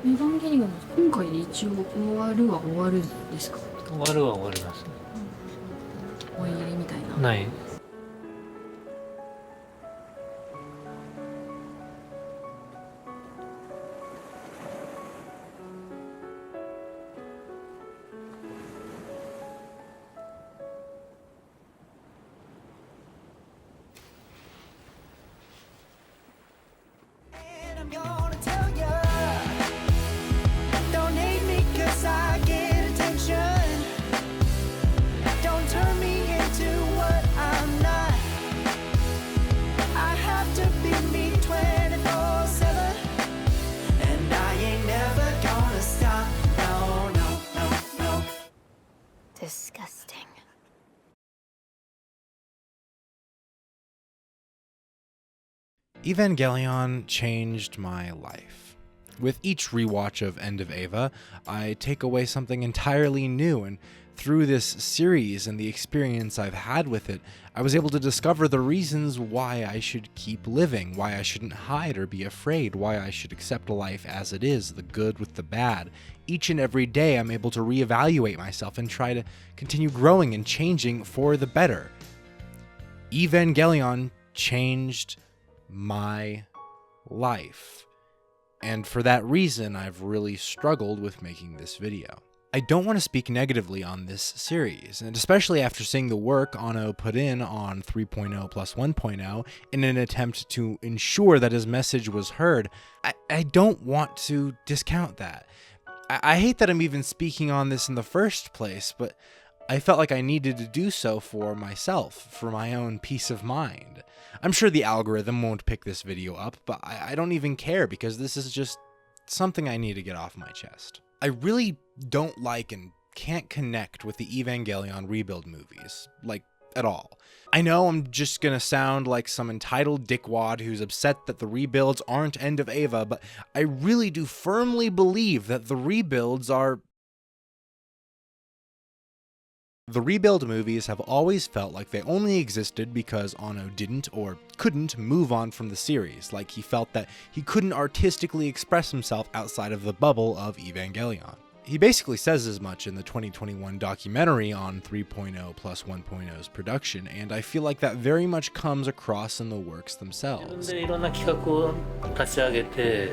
エヴァンゲリオンも今回で一応終わるは終わるんですか？終わるは終わりますね。お入れみたいな。ない。Disgusting. Evangelion changed my life. With each rewatch of End of Eva, I take away something entirely new, and through this series and the experience I've had with it, I was able to discover the reasons why I should keep living, why I shouldn't hide or be afraid, why I should accept life as it is, the good with the bad. Each and every day I'm able to reevaluate myself and try to continue growing and changing for the better. Evangelion changed my life. And for that reason, I've really struggled with making this video. I don't want to speak negatively on this series, and especially after seeing the work Ono put in on 3.0 plus 1.0 in an attempt to ensure that his message was heard, I don't want to discount that. I hate that I'm even speaking on this in the first place, but I felt like I needed to do so for myself, for my own peace of mind. I'm sure the algorithm won't pick this video up, but I don't even care because this is just something I need to get off my chest. I really don't like and can't connect with the Evangelion rebuild movies, like, at all. I know I'm just gonna sound like some entitled dickwad who's upset that the rebuilds aren't End of Eva, but I really do firmly believe that the rebuilds are... The rebuild movies have always felt like they only existed because Ono didn't or couldn't move on from the series, like he felt that he couldn't artistically express himself outside of the bubble of Evangelion. He basically says as much in the 2021 documentary on 3.0 plus 1.0's production, and I feel like that very much comes across in the works themselves. 自分でいろんな企画を立ち上げて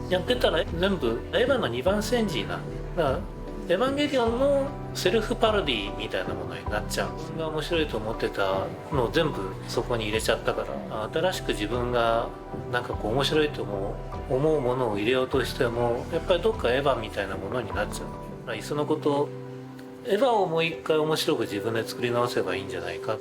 やってたら全部エヴァの2番煎じな。だからエヴァンゲリオンのセルフパロディみたいなものになっちゃう。自分が面白いと思ってたのを全部そこに入れちゃったから、新しく自分がなんかこう面白いと思うものを入れようとしてもやっぱりどっかエヴァみたいなものになっちゃう。いっそのことエヴァをもう一回面白く自分で作り直せばいいんじゃないか。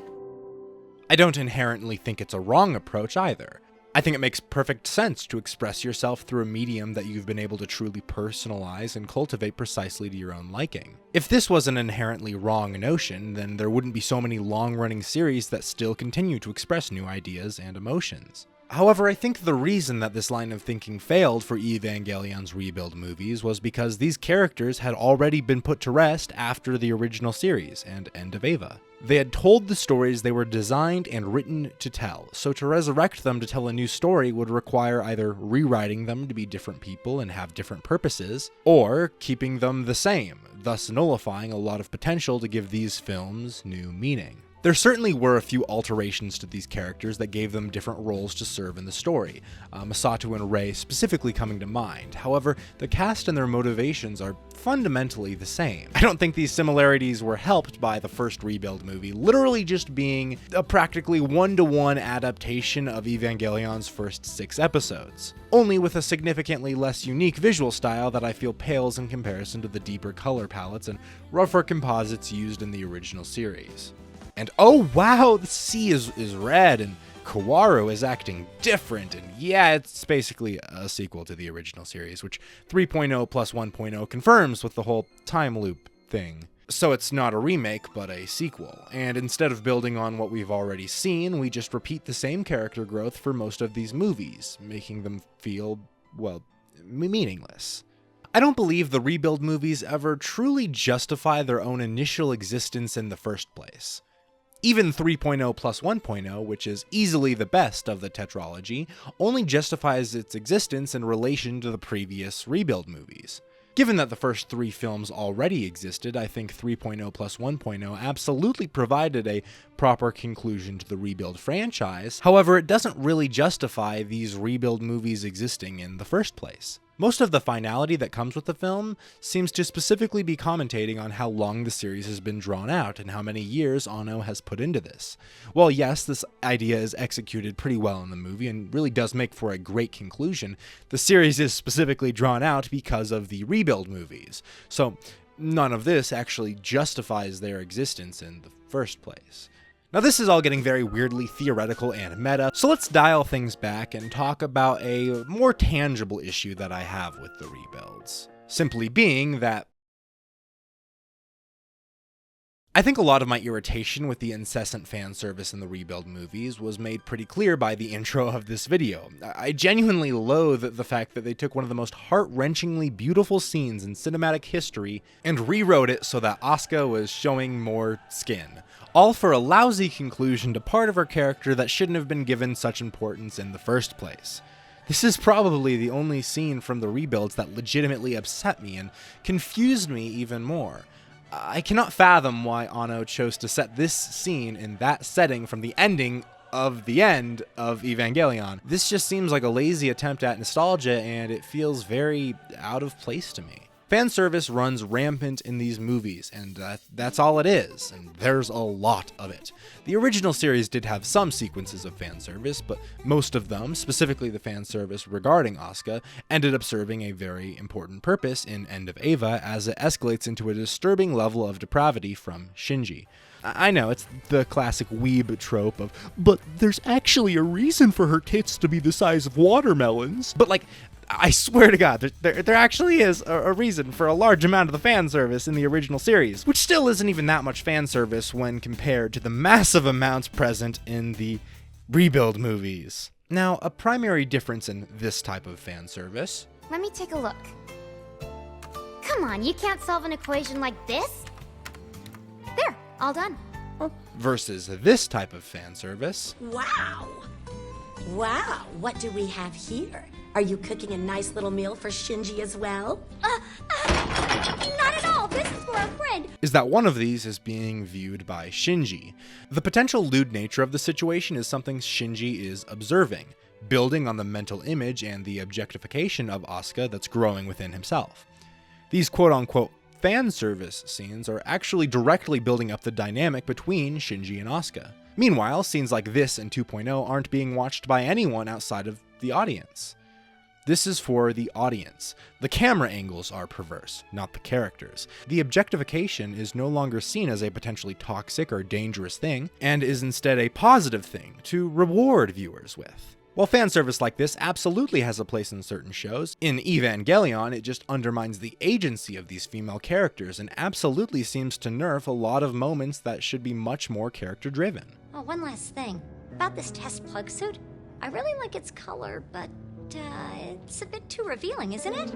I don't inherently think it's a wrong approach either. I think it makes perfect sense to express yourself through a medium that you've been able to truly personalize and cultivate precisely to your own liking. If this was an inherently wrong notion, then there wouldn't be so many long-running series that still continue to express new ideas and emotions. However, I think the reason that this line of thinking failed for Evangelion's rebuild movies was because these characters had already been put to rest after the original series and End of Eva. They had told the stories they were designed and written to tell, so to resurrect them to tell a new story would require either rewriting them to be different people and have different purposes, or keeping them the same, thus nullifying a lot of potential to give these films new meaning. There certainly were a few alterations to these characters that gave them different roles to serve in the story, Masato and Rei specifically coming to mind. However, the cast and their motivations are fundamentally the same. I don't think these similarities were helped by the first rebuild movie literally just being a practically one-to-one adaptation of Evangelion's first 6 episodes, only with a significantly less unique visual style that I feel pales in comparison to the deeper color palettes and rougher composites used in the original series. And oh wow, the sea is red, and Kaworu is acting different, and yeah, it's basically a sequel to the original series, which 3.0 plus 1.0 confirms with the whole time loop thing. So it's not a remake, but a sequel, and instead of building on what we've already seen, we just repeat the same character growth for most of these movies, making them feel, well, meaningless. I don't believe the rebuild movies ever truly justify their own initial existence in the first place. Even 3.0 plus 1.0, which is easily the best of the tetralogy, only justifies its existence in relation to the previous Rebuild movies. Given that the first 3 films already existed, I think 3.0 plus 1.0 absolutely provided a proper conclusion to the Rebuild franchise. However, it doesn't really justify these Rebuild movies existing in the first place. Most of the finality that comes with the film seems to specifically be commentating on how long the series has been drawn out and how many years Anno has put into this. While yes, this idea is executed pretty well in the movie and really does make for a great conclusion, the series is specifically drawn out because of the Rebuild movies, so none of this actually justifies their existence in the first place. Now this is all getting very weirdly theoretical and meta, so let's dial things back and talk about a more tangible issue that I have with the rebuilds. Simply being that I think a lot of my irritation with the incessant fan service in the Rebuild movies was made pretty clear by the intro of this video. I genuinely loathe the fact that they took one of the most heart-wrenchingly beautiful scenes in cinematic history and rewrote it so that Asuka was showing more skin. All for a lousy conclusion to part of her character that shouldn't have been given such importance in the first place. This is probably the only scene from the Rebuilds that legitimately upset me and confused me even more. I cannot fathom why Anno chose to set this scene in that setting from the ending of the end of Evangelion. This just seems like a lazy attempt at nostalgia, and it feels very out of place to me. Fan service runs rampant in these movies, and that's all it is, and there's a lot of it. The original series did have some sequences of fan service, but most of them, specifically the fan service regarding Asuka, ended up serving a very important purpose in End of Eva as it escalates into a disturbing level of depravity from Shinji. I know, it's the classic weeb trope of, but there's actually a reason for her tits to be the size of watermelons. But like, I swear to God, there actually is a reason for a large amount of the fan service in the original series, which still isn't even that much fan service when compared to the massive amounts present in the Rebuild movies. Now, a primary difference in this type of fan service... Let me take a look. Come on, you can't solve an equation like this? There, all done. versus this type of fan service... Wow! Wow, what do we have here? Are you cooking a nice little meal for Shinji as well? Not at all! This is for our friend! is that one of these is being viewed by Shinji. The potential lewd nature of the situation is something Shinji is observing, building on the mental image and the objectification of Asuka that's growing within himself. These quote-unquote fan service scenes are actually directly building up the dynamic between Shinji and Asuka. Meanwhile, scenes like this in 2.0 aren't being watched by anyone outside of the audience. This is for the audience. The camera angles are perverse, not the characters. The objectification is no longer seen as a potentially toxic or dangerous thing, and is instead a positive thing to reward viewers with. While fan service like this absolutely has a place in certain shows, in Evangelion it just undermines the agency of these female characters and absolutely seems to nerf a lot of moments that should be much more character-driven. Oh, one last thing. About this test plug suit, I really like its color, but it's a bit too revealing, isn't it?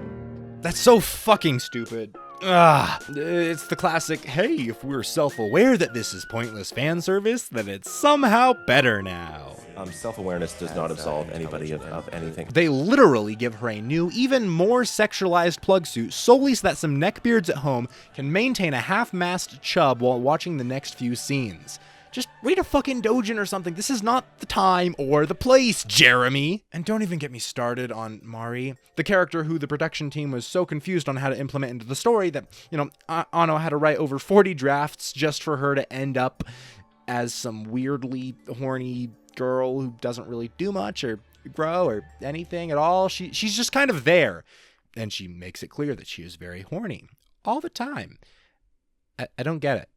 That's so fucking stupid. It's the classic, hey, if we're self-aware that this is pointless fan service, then it's somehow better now. Self-awareness does not absolve anybody of anything. They literally give her a new, even more sexualized plug suit solely so that some neckbeards at home can maintain a half-mast chub while watching the next few scenes. Just read a fucking doujin or something. This is not the time or the place, Jeremy. And don't even get me started on Mari, the character who the production team was so confused on how to implement into the story that, Anno had to write over 40 drafts just for her to end up as some weirdly horny girl who doesn't really do much or grow or anything at all. She's just kind of there. And she makes it clear that she is very horny all the time. I don't get it.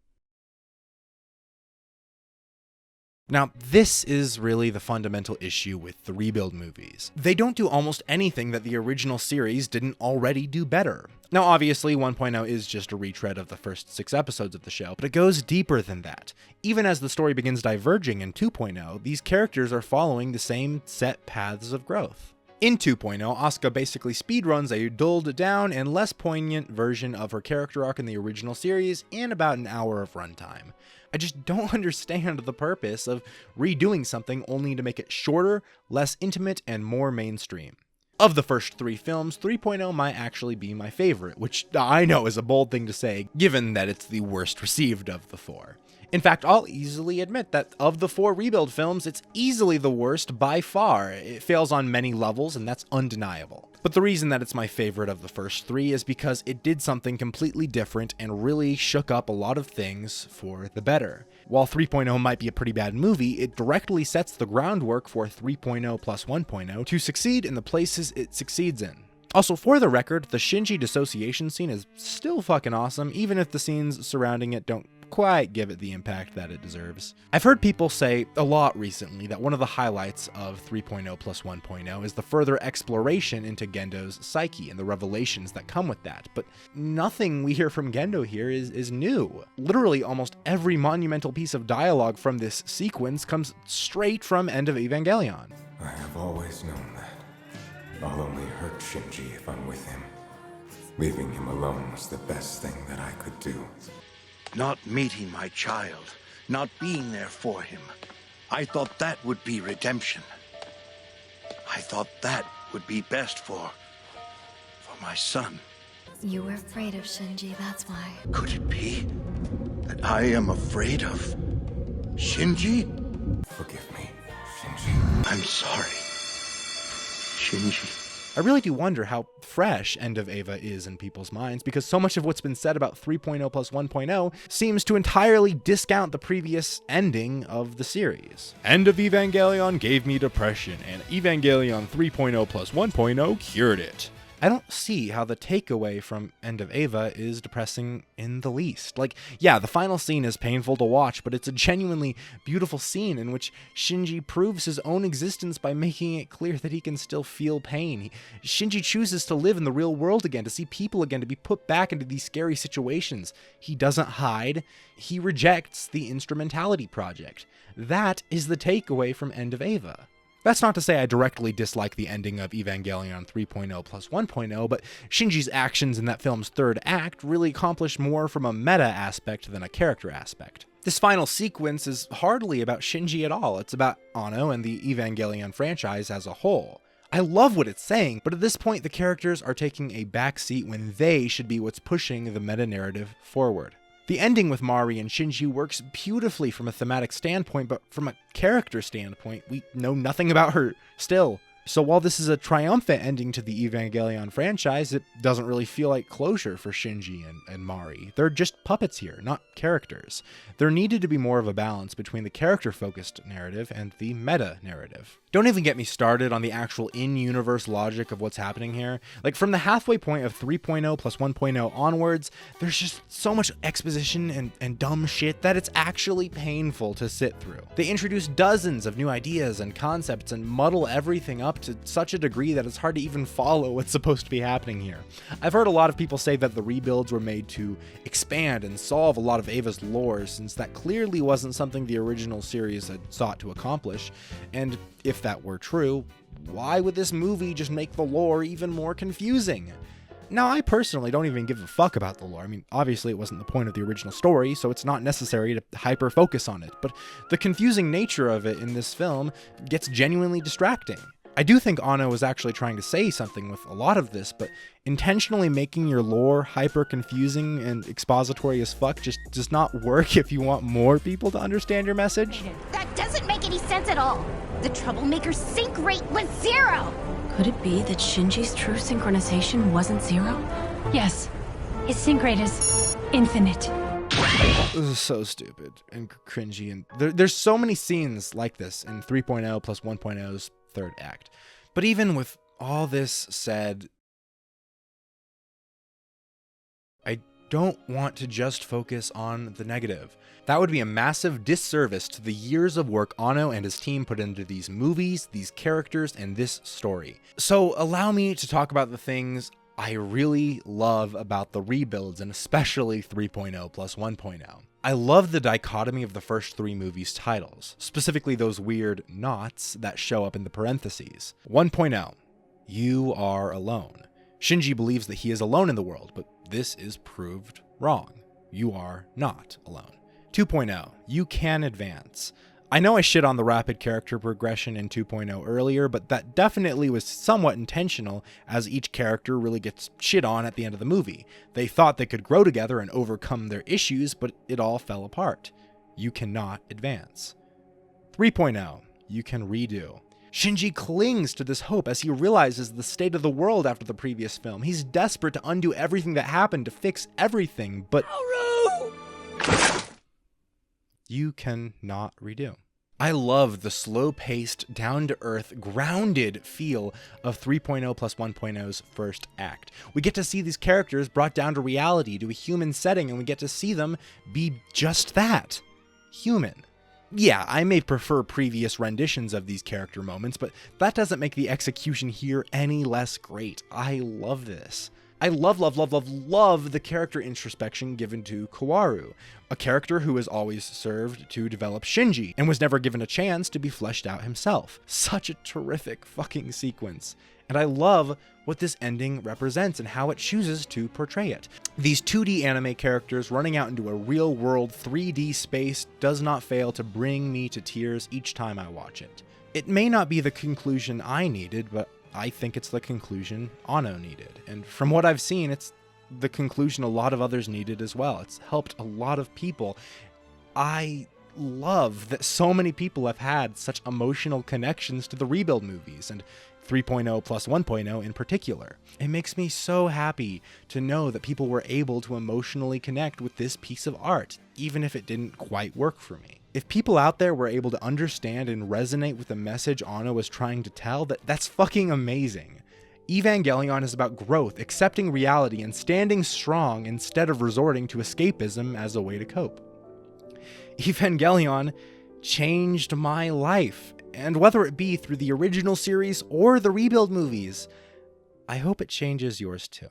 Now, this is really the fundamental issue with the Rebuild movies. They don't do almost anything that the original series didn't already do better. Now, obviously, 1.0 is just a retread of the first 6 episodes of the show, but it goes deeper than that. Even as the story begins diverging in 2.0, these characters are following the same set paths of growth. In 2.0, Asuka basically speedruns a dulled down and less poignant version of her character arc in the original series in about an hour of runtime. I just don't understand the purpose of redoing something only to make it shorter, less intimate, and more mainstream. Of the first 3 films, 3.0 might actually be my favorite, which I know is a bold thing to say, given that it's the worst received of the 4. In fact, I'll easily admit that of the 4 Rebuild films, it's easily the worst by far. It fails on many levels, and that's undeniable. But the reason that it's my favorite of the first 3 is because it did something completely different and really shook up a lot of things for the better. While 3.0 might be a pretty bad movie, it directly sets the groundwork for 3.0 plus 1.0 to succeed in the places it succeeds in. Also, for the record, the Shinji dissociation scene is still fucking awesome, even if the scenes surrounding it don't quite give it the impact that it deserves. I've heard people say a lot recently that one of the highlights of 3.0 plus 1.0 is the further exploration into Gendo's psyche and the revelations that come with that, but nothing we hear from Gendo here is new. Literally almost every monumental piece of dialogue from this sequence comes straight from End of Evangelion. I have always known that. I'll only hurt Shinji if I'm with him. Leaving him alone was the best thing that I could do. Not meeting my child, not being there for him. I thought that would be redemption. I thought that would be best for my son. You were afraid of Shinji, that's why. Could it be that I am afraid of Shinji? Forgive me, Shinji. I'm sorry, Shinji. I really do wonder how fresh End of Eva is in people's minds, because so much of what's been said about 3.0 plus 1.0 seems to entirely discount the previous ending of the series. End of Evangelion gave me depression, and Evangelion 3.0 plus 1.0 cured it. I don't see how the takeaway from End of Eva is depressing in the least. Like, yeah, the final scene is painful to watch, but it's a genuinely beautiful scene in which Shinji proves his own existence by making it clear that he can still feel pain. Shinji chooses to live in the real world again, to see people again, to be put back into these scary situations. He doesn't hide. He rejects the instrumentality project. That is the takeaway from End of Eva. That's not to say I directly dislike the ending of Evangelion 3.0 plus 1.0, but Shinji's actions in that film's third act really accomplish more from a meta aspect than a character aspect. This final sequence is hardly about Shinji at all. It's about Anno and the Evangelion franchise as a whole. I love what it's saying, but at this point the characters are taking a back seat when they should be what's pushing the meta-narrative forward. The ending with Mari and Shinji works beautifully from a thematic standpoint, but from a character standpoint, we know nothing about her still. So while this is a triumphant ending to the Evangelion franchise, it doesn't really feel like closure for Shinji and Mari. They're just puppets here, not characters. There needed to be more of a balance between the character-focused narrative and the meta-narrative. Don't even get me started on the actual in-universe logic of what's happening here. Like, from the halfway point of 3.0 plus 1.0 onwards, there's just so much exposition and dumb shit that it's actually painful to sit through. They introduce dozens of new ideas and concepts and muddle everything up to such a degree that it's hard to even follow what's supposed to be happening here. I've heard a lot of people say that the rebuilds were made to expand and solve a lot of Ava's lore, since that clearly wasn't something the original series had sought to accomplish. And if that were true, why would this movie just make the lore even more confusing? Now, I personally don't even give a fuck about the lore. I mean, obviously it wasn't the point of the original story, so it's not necessary to hyper-focus on it, but the confusing nature of it in this film gets genuinely distracting. I do think Anno was actually trying to say something with a lot of this, but intentionally making your lore hyper-confusing and expository as fuck just does not work if you want more people to understand your message. That doesn't make any sense at all. The Troublemaker's sync rate was 0. Could it be that Shinji's true synchronization wasn't 0? Yes. His sync rate is infinite. This is so stupid and cringy, and there's so many scenes like this in 3.0 plus 1.0's third act. But even with all this said, I don't want to just focus on the negative. That would be a massive disservice to the years of work Anno and his team put into these movies, these characters, and this story. So allow me to talk about the things I really love about the rebuilds, and especially 3.0 plus 1.0. I love the dichotomy of the first 3 movies' titles, specifically those weird knots that show up in the parentheses. 1.0. You are alone. Shinji believes that he is alone in the world, but this is proved wrong. You are not alone. 2.0. You can advance. I know I shit on the rapid character progression in 2.0 earlier, but that definitely was somewhat intentional, as each character really gets shit on at the end of the movie. They thought they could grow together and overcome their issues, but it all fell apart. You cannot advance. 3.0. You can redo. Shinji clings to this hope as he realizes the state of the world after the previous film. He's desperate to undo everything that happened, to fix everything, but you cannot redo. I love the slow-paced, down-to-earth, grounded feel of 3.0 plus 1.0's first act. We get to see these characters brought down to reality, to a human setting, and we get to see them be just that. Human. Yeah, I may prefer previous renditions of these character moments, but that doesn't make the execution here any less great. I love this. I love the character introspection given to Kaworu, a character who has always served to develop Shinji and was never given a chance to be fleshed out himself. Such a terrific fucking sequence. And I love what this ending represents and how it chooses to portray it. These 2D anime characters running out into a real-world 3D space does not fail to bring me to tears each time I watch it. It may not be the conclusion I needed, but I think it's the conclusion Anno needed. And from what I've seen, it's the conclusion a lot of others needed as well. It's helped a lot of people. I love that so many people have had such emotional connections to the Rebuild movies, and 3.0 plus 1.0 in particular. It makes me so happy to know that people were able to emotionally connect with this piece of art, even if it didn't quite work for me. If people out there were able to understand and resonate with the message Anno was trying to tell, that's fucking amazing. Evangelion is about growth, accepting reality, and standing strong instead of resorting to escapism as a way to cope. Evangelion changed my life, and whether it be through the original series or the Rebuild movies, I hope it changes yours too.